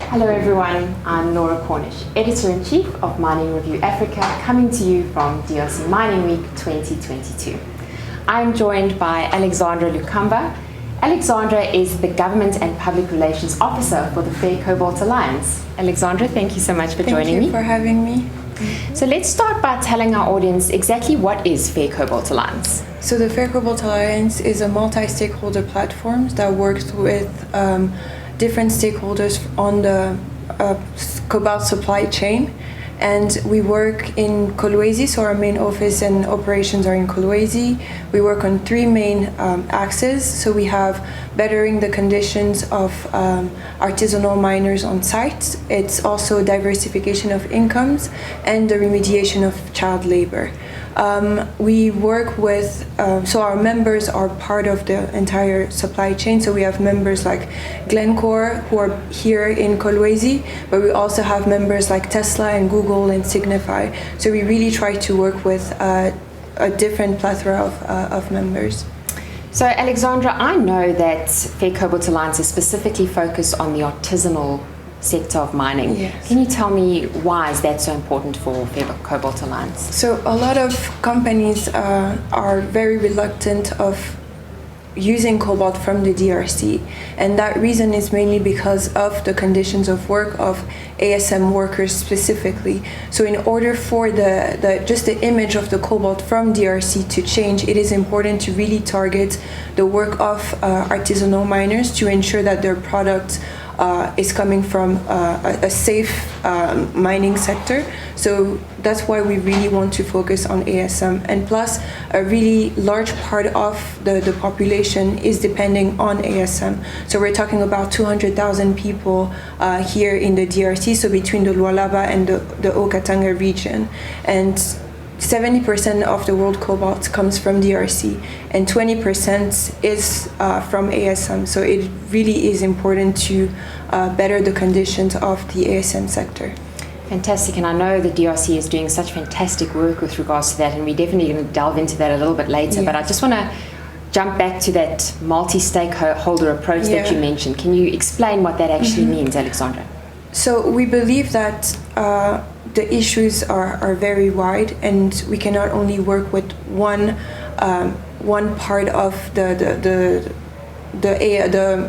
Hello everyone, I'm Laura Cornish, Editor-in-Chief of Mining Review Africa, coming to you from DRC Mining Week 2022. I'm joined by Alexandra Lukamba. Alexandra is the Government and Public Relations Officer for the Fair Cobalt Alliance. Alexandra, thank you so much for joining me. Thank you for having me. So let's start by telling our audience exactly what is Fair Cobalt Alliance. So the Fair Cobalt Alliance is a multi-stakeholder platform that works with different stakeholders on the cobalt supply chain, and we work in Kolwezi, so our main office and operations are in Kolwezi. We work on three main axes. So we have bettering the conditions of artisanal miners on site. It's also diversification of incomes and the remediation of child labor. We work with, so our members are part of the entire supply chain. So we have members like Glencore who are here in Kolwezi, but we also have members like Tesla and Google and Signify. So we really try to work with a different plethora of members. So Alexandra, I know that Fair Cobalt Alliance is specifically focused on the artisanal sector of mining. Yes. Can you tell me why is that so important for Fair Cobalt Alliance? So a lot of companies are very reluctant of using cobalt from the DRC, and that reason is mainly because of the conditions of work of ASM workers specifically. So in order for just the image of the cobalt from DRC to change, it is important to really target the work of artisanal miners to ensure that their product is coming from a safe mining sector. So that's why we really want to focus on ASM. And plus, a really large part of the population is depending on ASM. So we're talking about 200,000 people here in the DRC, so between the Lualaba and the Haut-Katanga region. And 70% of the world cobalt comes from DRC and 20% is from ASM. So it really is important to better the conditions of the ASM sector. Fantastic, and I know the DRC is doing such fantastic work with regards to that, and we're definitely going to delve into that a little bit later. Yes. But I just want to jump back to that multi-stakeholder approach that you mentioned. Can you explain what that actually means, Alexandra? So we believe that the issues are very wide, and we cannot only work with one part of the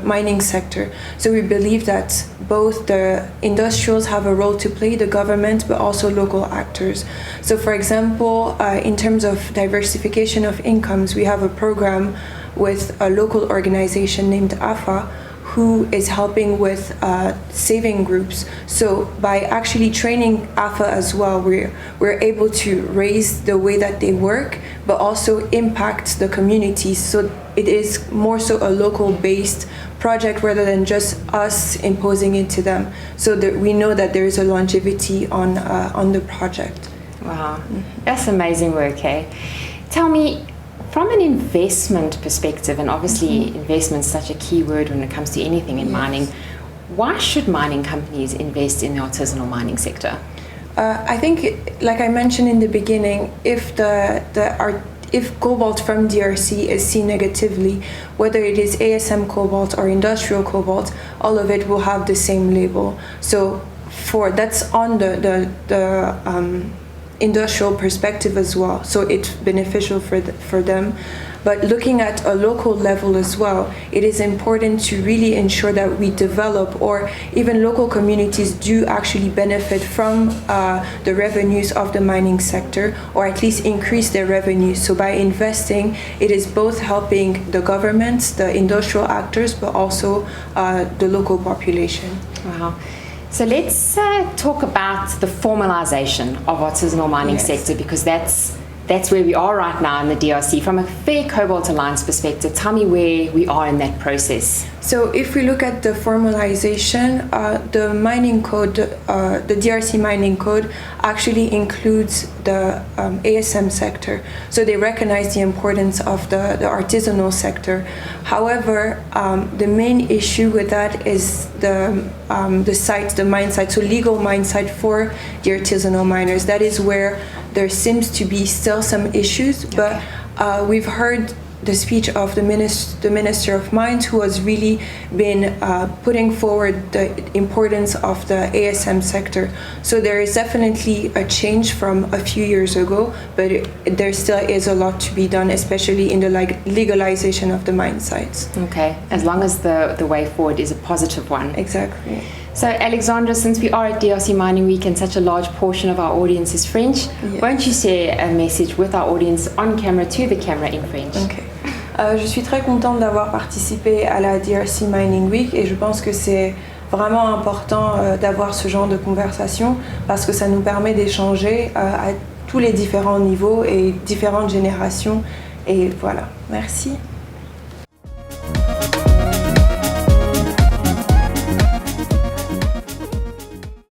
mining sector. So we believe that both the industrials have a role to play, the government, but also local actors. So for example, in terms of diversification of incomes, we have a program with a local organization named AFA, who is helping with saving groups. So by actually training AFA as well, we're able to raise the way that they work, but also impact the communities. So it is more so a local-based project rather than just us imposing it to them. So that we know that there is a longevity on the project. Wow, that's amazing work, eh? Tell me, from an investment perspective, and obviously investment is such a key word when it comes to anything in mining, why should mining companies invest in the artisanal mining sector? I think, like I mentioned in the beginning, if cobalt from DRC is seen negatively, whether it is ASM cobalt or industrial cobalt, all of it will have the same label. So that's on the industrial perspective as well, so it's beneficial for them. But looking at a local level as well, it is important to really ensure that we develop, or even local communities do actually benefit from the revenues of the mining sector, or at least increase their revenues. So by investing, it is both helping the governments, the industrial actors, but also the local population. Wow. So let's talk about the formalization of artisanal mining sector, because that's where we are right now in the DRC. From a Fair Cobalt Alliance perspective, tell me where we are in that process. So if we look at the formalization, the mining code, the DRC mining code actually includes the ASM sector. So they recognize the importance of the artisanal sector. However, the main issue with that is the site, the mine site, so legal mine site for the artisanal miners. That is where there seems to be still some issues, but we've heard the speech of the Minister of Mines, who has really been putting forward the importance of the ASM sector. So there is definitely a change from a few years ago, but there still is a lot to be done, especially in the legalization of the mine sites. Okay, as long as the way forward is a positive one. Exactly. So Alexandra, since we are at DRC Mining Week and such a large portion of our audience is French, won't you share a message with our audience on camera, to the camera, in French? Okay. Je suis très contente d'avoir participé à la DRC Mining Week et je pense que c'est vraiment important d'avoir ce genre de conversation parce que ça nous permet d'échanger à tous les différents niveaux et différentes générations. Et voilà, merci.